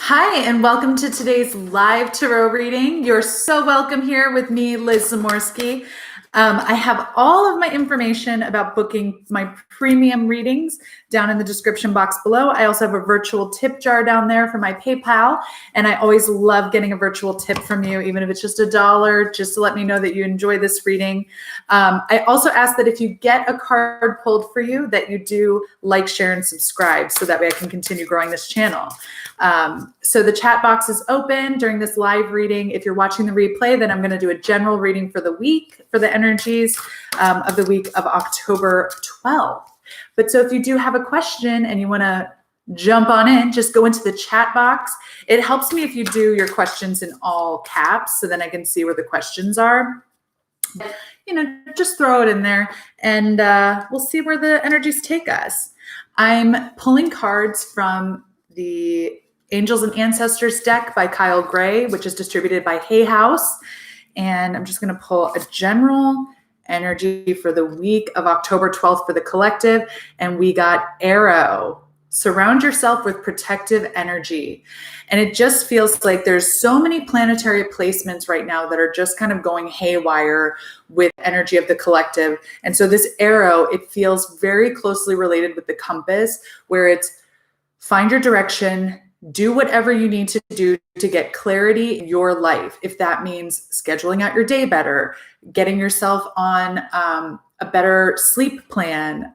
Hi, and welcome to today's live tarot reading. You're so welcome here with me, Liz Zamorski. I have all of my information about booking my premium readings down in the description box below. I also have a virtual tip jar down there for my PayPal, and I always love getting a virtual tip from you, even if it's just $1, just to let me know that you enjoy this reading. I also ask that if you get a card pulled for you, that you do like, share, and subscribe so that way I can continue growing this channel. So the chat box is open during this live reading. If you're watching the replay, then I'm going to do a general reading for the week, for the energies of the week of October 12th. But so if you do have a question and you want to jump on in, just go into the chat box. It helps me if you do your questions in all caps so then I can see where the questions are. Just throw it in there and we'll see where the energies take us. I'm pulling cards from the Angels and Ancestors deck by Kyle Gray, which is distributed by Hay House. And I'm just going to pull a general energy for the week of October 12th for the collective. And we got Arrow. Surround yourself with protective energy. And it just feels like there's so many planetary placements right now that are just kind of going haywire with energy of the collective. And so this arrow, it feels very closely related with the compass, where it's find your direction, do whatever you need to do to get clarity in your life. If that means scheduling out your day better, getting yourself on a better sleep plan,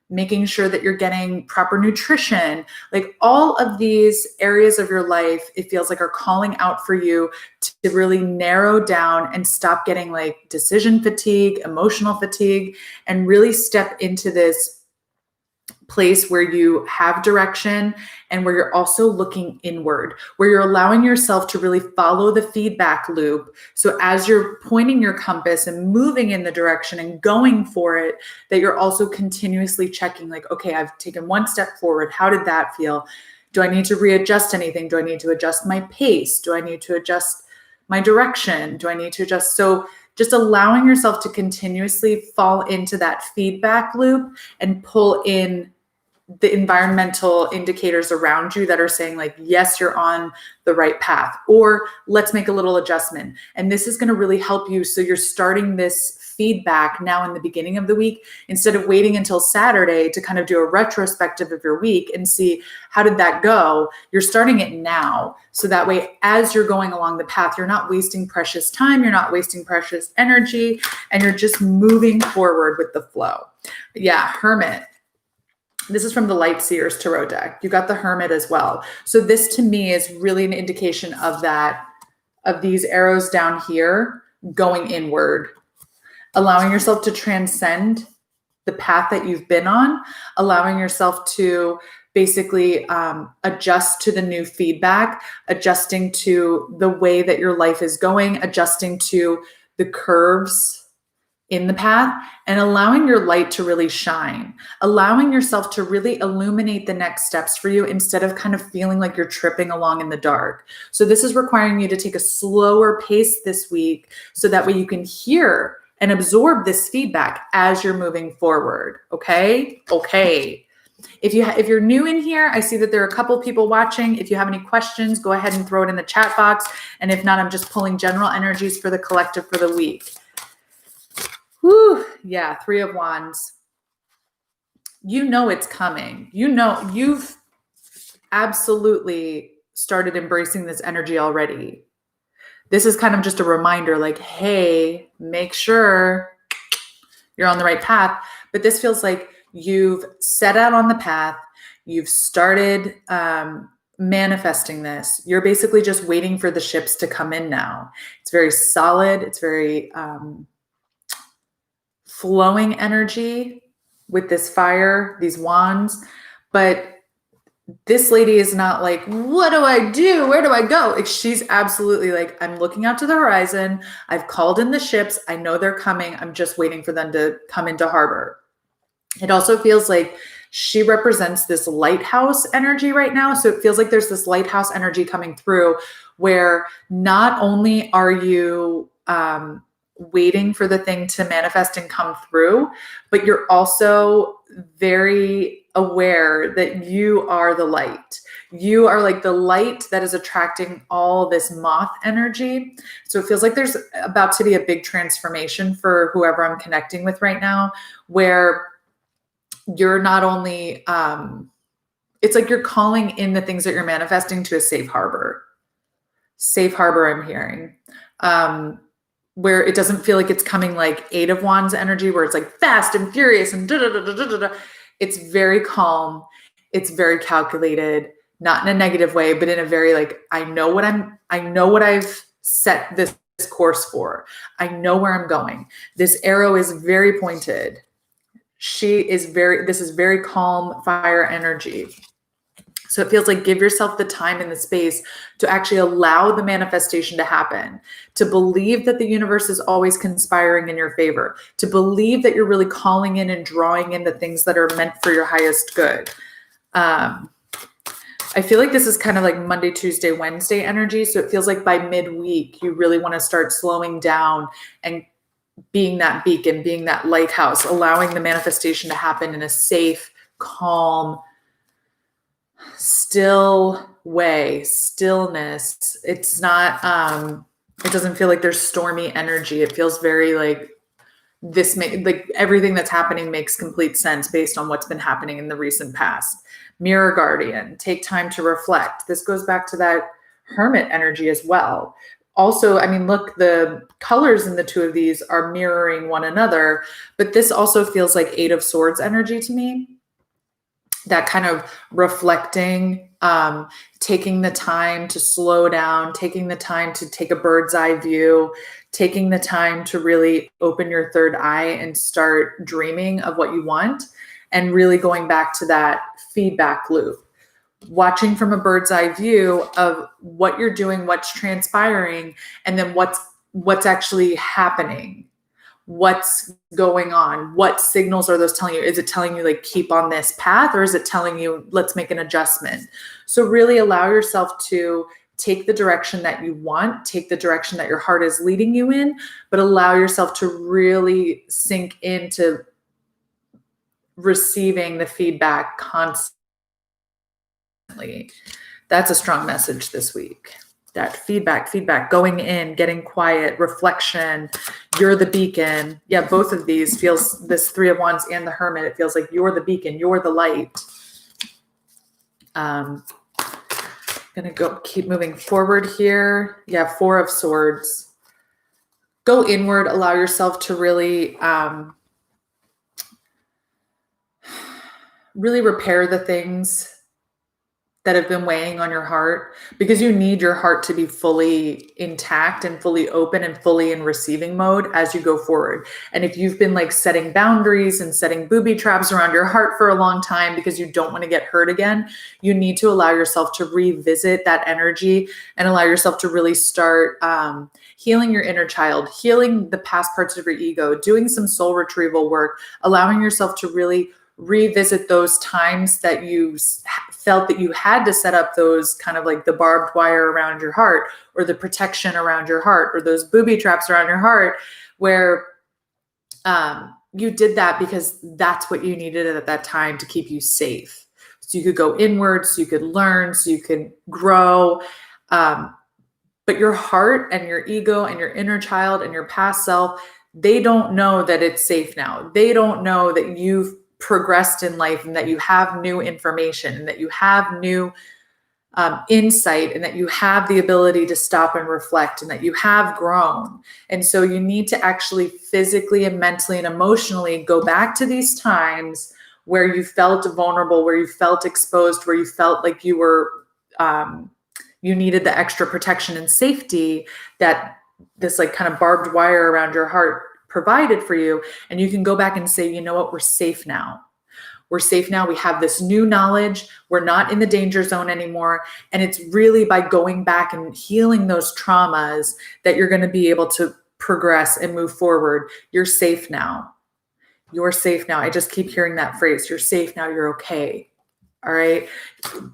making sure that you're getting proper nutrition, like all of these areas of your life, it feels like are calling out for you to really narrow down and stop getting like decision fatigue, emotional fatigue, and really step into this place where you have direction and where you're also looking inward, where you're allowing yourself to really follow the feedback loop. So as you're pointing your compass and moving in the direction and going for it, that you're also continuously checking like, okay, I've taken one step forward. How did that feel? Do I need to readjust anything? Do I need to adjust my pace? Do I need to adjust my direction? Do I need to adjust? So just allowing yourself to continuously fall into that feedback loop and pull in the environmental indicators around you that are saying like, yes, you're on the right path, or let's make a little adjustment. And this is going to really help you. So you're starting this feedback now in the beginning of the week, instead of waiting until Saturday to kind of do a retrospective of your week and see how did that go. You're starting it now. So that way, as you're going along the path, you're not wasting precious time. You're not wasting precious energy, and you're just moving forward with the flow. Yeah. Hermit. This is from the Light Seers Tarot deck. You got the Hermit as well. So this to me is really an indication of that, of these arrows down here going inward, allowing yourself to transcend the path that you've been on, allowing yourself to basically adjust to the new feedback, adjusting to the way that your life is going, adjusting to the curves in the path, and allowing your light to really shine, allowing yourself to really illuminate the next steps for you instead of kind of feeling like you're tripping along in the dark. So this is requiring you to take a slower pace this week so that way you can hear and absorb this feedback as you're moving forward. Okay. If you're new in here, I see that there are a couple people watching. If you have any questions, go ahead and throw it in the chat box. And if not, I'm just pulling general energies for the collective for the week. Whew, yeah, Three of Wands. You know it's coming. You know you've absolutely started embracing this energy already. This is kind of just a reminder like, hey, make sure you're on the right path. But this feels like you've set out on the path. You've started manifesting this. You're basically just waiting for the ships to come in now. It's very solid. It's very flowing energy with this fire, these wands. But this lady is not like, what do I do? Where do I go? Like, she's absolutely like, I'm looking out to the horizon. I've called in the ships. I know they're coming. I'm just waiting for them to come into harbor. It also feels like she represents this lighthouse energy right now. So it feels like there's this lighthouse energy coming through where not only are you waiting for the thing to manifest and come through, but you're also very aware that you are the light. You are like the light that is attracting all this moth energy. So it feels like there's about to be a big transformation for whoever I'm connecting with right now, where you're not only, it's like you're calling in the things that you're manifesting to a safe harbor. Safe harbor, I'm hearing. Where it doesn't feel like it's coming like Eight of Wands energy, where it's like fast and furious and da da da da da da. It's very calm. It's very calculated, not in a negative way, but in a very like, I know what I've set this course for. I know where I'm going. This arrow is very pointed. This is very calm fire energy. So it feels like give yourself the time and the space to actually allow the manifestation to happen, to believe that the universe is always conspiring in your favor, to believe that you're really calling in and drawing in the things that are meant for your highest good. I feel like this is kind of like Monday, Tuesday, Wednesday energy. So it feels like by midweek, you really want to start slowing down and being that beacon, being that lighthouse, allowing the manifestation to happen in a safe, calm, still way, stillness. It's not, it doesn't feel like there's stormy energy. It feels very like like everything that's happening makes complete sense based on what's been happening in the recent past. Mirror guardian, take time to reflect. This goes back to that hermit energy as well. Also, I mean, look, the colors in the two of these are mirroring one another, but this also feels like Eight of Swords energy to me. That kind of reflecting, taking the time to slow down, taking the time to take a bird's eye view, taking the time to really open your third eye and start dreaming of what you want, and really going back to that feedback loop, watching from a bird's eye view of what you're doing, what's transpiring, and then what's actually happening. What's going on? What signals are those telling you? Is it telling you like keep on this path, or is it telling you let's make an adjustment? So really allow yourself to take the direction that you want, take the direction that your heart is leading you in, but allow yourself to really sink into receiving the feedback constantly. That's a strong message this week. That feedback, going in, getting quiet, reflection, you're the beacon. Yeah, both of these feels, this Three of Wands and the Hermit, it feels like you're the beacon, you're the light. Gonna keep moving forward here. Yeah, Four of Swords. Go inward, allow yourself to really, really repair the things that have been weighing on your heart, because you need your heart to be fully intact and fully open and fully in receiving mode as you go forward. And if you've been like setting boundaries and setting booby traps around your heart for a long time because you don't want to get hurt again, you need to allow yourself to revisit that energy and allow yourself to really start healing your inner child, healing the past parts of your ego, doing some soul retrieval work, allowing yourself to really revisit those times that you felt that you had to set up those kind of like the barbed wire around your heart, or the protection around your heart, or those booby traps around your heart, where you did that because that's what you needed at that time to keep you safe. So you could go inward, so you could learn, so you could grow. But your heart and your ego and your inner child and your past self, they don't know that it's safe now. They don't know that you've progressed in life and that you have new information and that you have new insight and that you have the ability to stop and reflect and that you have grown. And so you need to actually physically and mentally and emotionally go back to these times where you felt vulnerable, where you felt exposed, where you felt like you were, you needed the extra protection and safety that this like kind of barbed wire around your heart provided for you. And you can go back and say, you know what, we're safe now. We're safe now. We have this new knowledge. We're not in the danger zone anymore. And it's really by going back and healing those traumas that you're going to be able to progress and move forward. You're safe now. You're safe now. I just keep hearing that phrase. You're safe now. You're okay. All right.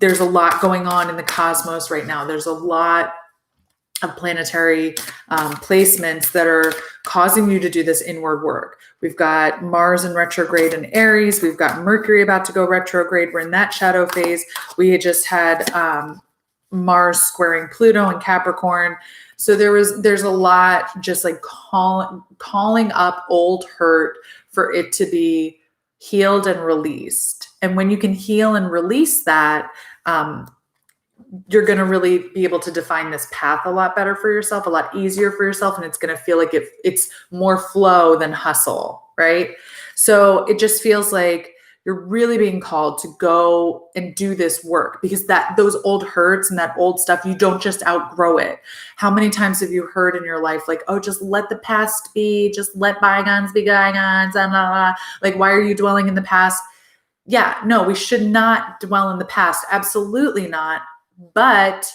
There's a lot going on in the cosmos right now. There's a lot of planetary placements that are causing you to do this inward work. We've got Mars in retrograde in Aries. We've got Mercury about to go retrograde. We're in that shadow phase. We had just had Mars squaring Pluto in Capricorn. So there's a lot just like calling up old hurt for it to be healed and released. And when you can heal and release that, you're going to really be able to define this path a lot better for yourself, a lot easier for yourself. And it's going to feel like it's more flow than hustle, right? So it just feels like you're really being called to go and do this work, because those old hurts and that old stuff, you don't just outgrow it. How many times have you heard in your life, like, oh, just let the past be, just let bygones be bygones, blah, blah, blah. Like, why are you dwelling in the past? Yeah, no, we should not dwell in the past. Absolutely not. But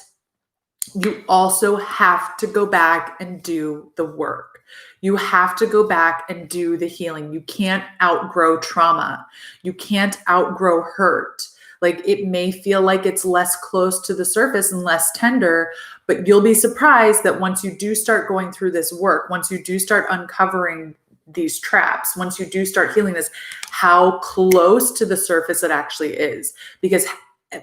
you also have to go back and do the work. You have to go back and do the healing. You can't outgrow trauma. You can't outgrow hurt. Like, it may feel like it's less close to the surface and less tender, but you'll be surprised that once you do start going through this work, once you do start uncovering these traps, once you do start healing this, how close to the surface it actually is. Because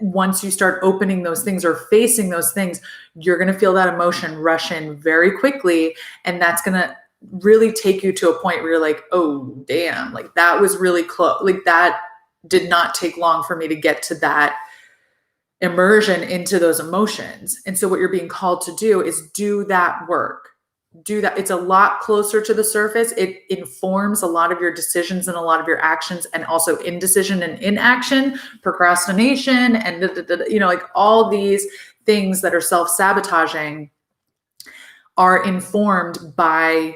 once you start opening those things or facing those things, you're going to feel that emotion rush in very quickly. And that's going to really take you to a point where you're like, oh, damn, like that was really close. Like that did not take long for me to get to that immersion into those emotions. And so what you're being called to do is do that work. Do that. It's a lot closer to the surface. It informs a lot of your decisions and a lot of your actions, and also indecision and inaction, procrastination, and like all these things that are self-sabotaging are informed by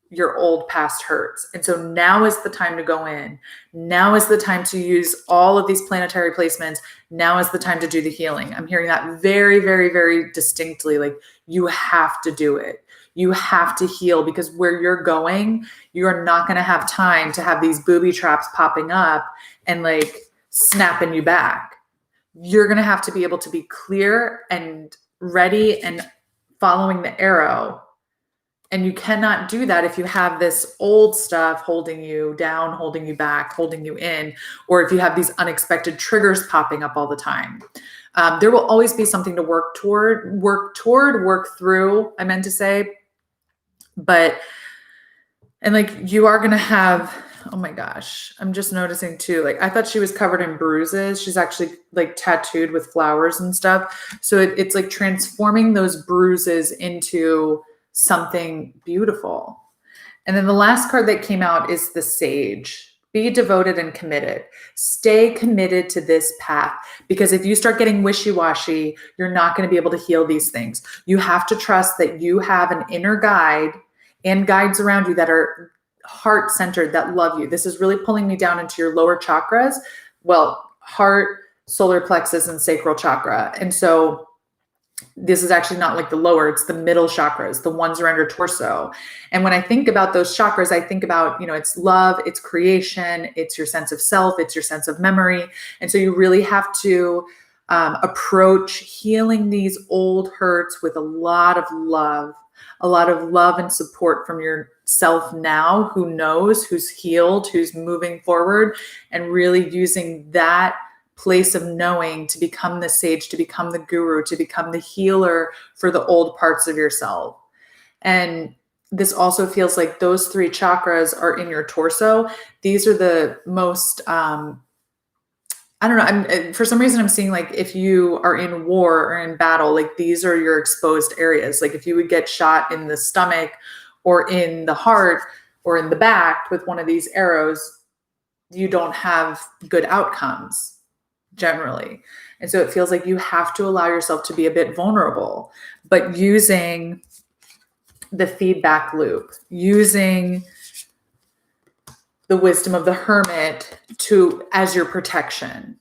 your old past hurts. And so now is the time to go in. Now is the time to use all of these planetary placements. Now is the time to do the healing. I'm hearing that very, very, very distinctly. Like, you have to do it. You have to heal, because where you're going, you're not going to have time to have these booby traps popping up and like snapping you back. You're going to have to be able to be clear and ready and following the arrow. And you cannot do that if you have this old stuff holding you down, holding you back, holding you in, or if you have these unexpected triggers popping up all the time. There will always be something to work through, I meant to say. But, and like, you are going to have, oh my gosh, I'm just noticing too, like, I thought she was covered in bruises. She's actually like tattooed with flowers and stuff. So it's like transforming those bruises into something beautiful. And then the last card that came out is the Sage. Be devoted and committed. Stay committed to this path, because if you start getting wishy-washy, you're not going to be able to heal these things. You have to trust that you have an inner guide and guides around you that are heart-centered, that love you. This is really pulling me down into your lower chakras. Well, heart, solar plexus, and sacral chakra. And so this is actually not like the lower, it's the middle chakras, the ones around your torso. And when I think about those chakras, I think about, it's love, it's creation, it's your sense of self, it's your sense of memory. And so you really have to approach healing these old hurts with a lot of love and support from yourself now, who knows, who's healed, who's moving forward, and really using that place of knowing to become the sage, to become the guru, to become the healer for the old parts of yourself. And this also feels like those three chakras are in your torso. These are the most, I don't know, for some reason I'm seeing like if you are in war or in battle, like these are your exposed areas. Like if you would get shot in the stomach or in the heart or in the back with one of these arrows, you don't have good outcomes generally. And so it feels like you have to allow yourself to be a bit vulnerable, but using the feedback loop, using the wisdom of the hermit as your protection.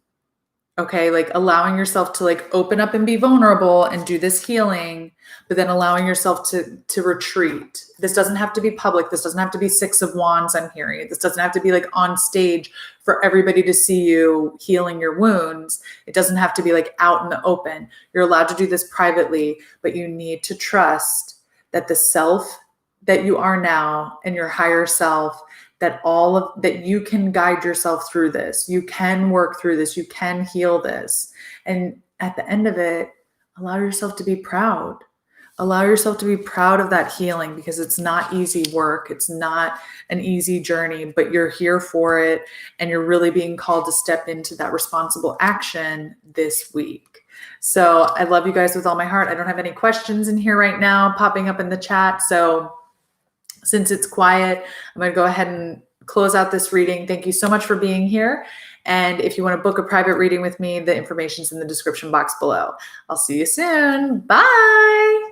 Okay, like allowing yourself to like open up and be vulnerable and do this healing, but then allowing yourself to retreat. This doesn't have to be public. This doesn't have to be Six of Wands, I'm hearing. This doesn't have to be like on stage for everybody to see you healing your wounds. It doesn't have to be like out in the open. You're allowed to do this privately, but you need to trust that the self that you are now and your higher self, that you can guide yourself through this. You can work through this. You can heal this. And at the end of it, allow yourself to be proud. Allow yourself to be proud of that healing, because it's not easy work. It's not an easy journey, but you're here for it. And you're really being called to step into that responsible action this week. So I love you guys with all my heart. I don't have any questions in here right now popping up in the chat. So since it's quiet, I'm going to go ahead and close out this reading. Thank you so much for being here. And if you want to book a private reading with me, the information's in the description box below. I'll see you soon. Bye.